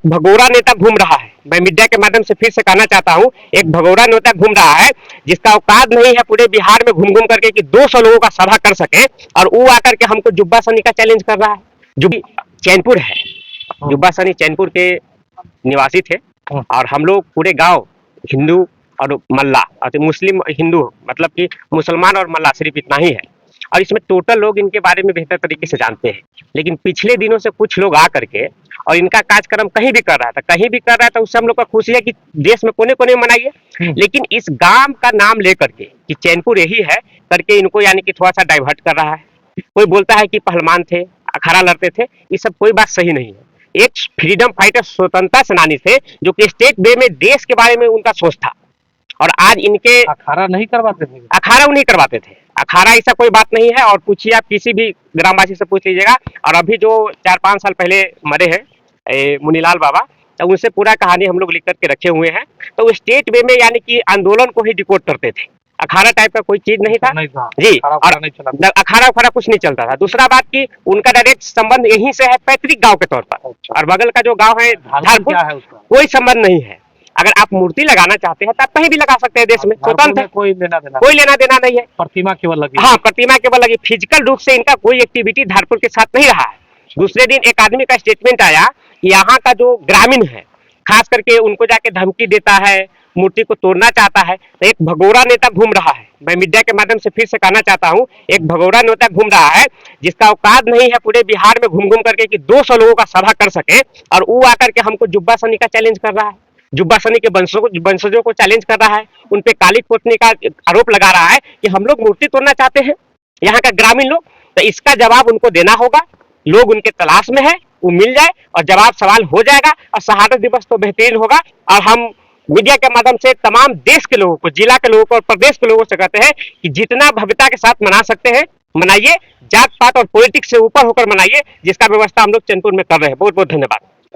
एक भगोड़ा नेता घूम रहा है। मैं मीडिया के माध्यम से फिर से कहना चाहता हूं, एक भगोड़ा नेता घूम रहा है जिसका औकात नहीं है पूरे बिहार में घूम घूम करके कि 200 लोगों का सभा कर सके, और वो आकर के हमको जुब्बा सनी का चैलेंज कर रहा है। जो चैनपुर है, जुब्बा सनी चैनपुर के निवासी थे, और हम लोग पूरे गांव हिंदू और मल्ला और मुस्लिम हिंदू, मतलब कि मुसलमान और मल्ला सिर्फ इतना ही है, और इसमें टोटल लोग इनके बारे में बेहतर तरीके से जानते हैं। लेकिन पिछले दिनों से कुछ लोग आ करके और इनका कार्यक्रम कहीं भी कर रहा था, कहीं भी कर रहा था, उससे हम लोग का खुशी है कि देश में कोने कोने मनाइए, लेकिन इस गांव का नाम लेकर के कि चैनपुर यही है करके इनको यानी कि थोड़ा सा डाइवर्ट कर रहा है। कोई बोलता है कि पहलवान थे, अखाड़ा लड़ते थे, ये सब कोई बात सही नहीं है। एक फ्रीडम फाइटर, स्वतंत्रता सेनानी थे जो कि स्टेट वे में देश के बारे में उनका सोच था, और आज इनके अखाड़ा नहीं करवाते थे, अखाड़ा नहीं करवाते थे। अखाड़ा ऐसा कोई बात नहीं है, और पूछिए आप किसी भी ग्रामवासी से पूछ लीजिएगा। और अभी जो 4-5 साल पहले मरे हैं मुनीलाल बाबा, तो उनसे पूरा कहानी हम लोग लिख करके रखे हुए हैं। तो वो स्टेट वे में यानी कि आंदोलन को ही डिकोड करते थे, अखाड़ा टाइप का कोई चीज नहीं था जी। और अखाड़ा उखाड़ा कुछ नहीं चलता था। दूसरा बात की उनका डायरेक्ट संबंध यहीं से है, पैतृक गांव के तौर पर, और बगल का जो गांव है धारपुर, कोई संबंध नहीं है। अगर आप मूर्ति लगाना चाहते हैं तो आप कहीं भी लगा सकते हैं, देश में स्वतंत्र है, कोई लेना देना नहीं है। प्रतिमा केवल लगी, हाँ, प्रतिमा केवल लगी। फिजिकल रूप से इनका कोई एक्टिविटी धारपुर के साथ नहीं रहा है। दूसरे दिन एक आदमी का स्टेटमेंट आया कि यहाँ का जो ग्रामीण है, खास करके उनको जाके धमकी देता है, मूर्ति को तोड़ना चाहता है। तो एक भगोड़ा नेता घूम रहा है, मैं मीडिया के माध्यम से फिर से कहना चाहता हूँ, एक भगोड़ा नेता घूम रहा है जिसका औकात नहीं है पूरे बिहार में घूम घूम करके कि 200 लोगों का सभा कर सके, और वो आकर के हमको जुब्बा सनी का चैलेंज कर रहा है, जुब्बा सनी के वंशजों को चैलेंज कर रहा है, उन पे काली पोतने का आरोप लगा रहा है कि हम लोग मूर्ति तोड़ना चाहते हैं यहाँ का ग्रामीण लोग। तो इसका जवाब उनको देना होगा। लोग उनके तलाश में है, वो मिल जाए और जवाब सवाल हो जाएगा, और शहादत दिवस तो बेहतरीन होगा। और हम मीडिया के माध्यम से तमाम देश के लोगों को, जिला के लोगों को और प्रदेश के लोगों से कहते हैं कि जितना भव्यता के साथ मना सकते हैं मनाइए, जात पात और पॉलिटिक्स से ऊपर होकर मनाइए, जिसका व्यवस्था हम लोग चैनपुर में कर रहे हैं। बहुत बहुत धन्यवाद।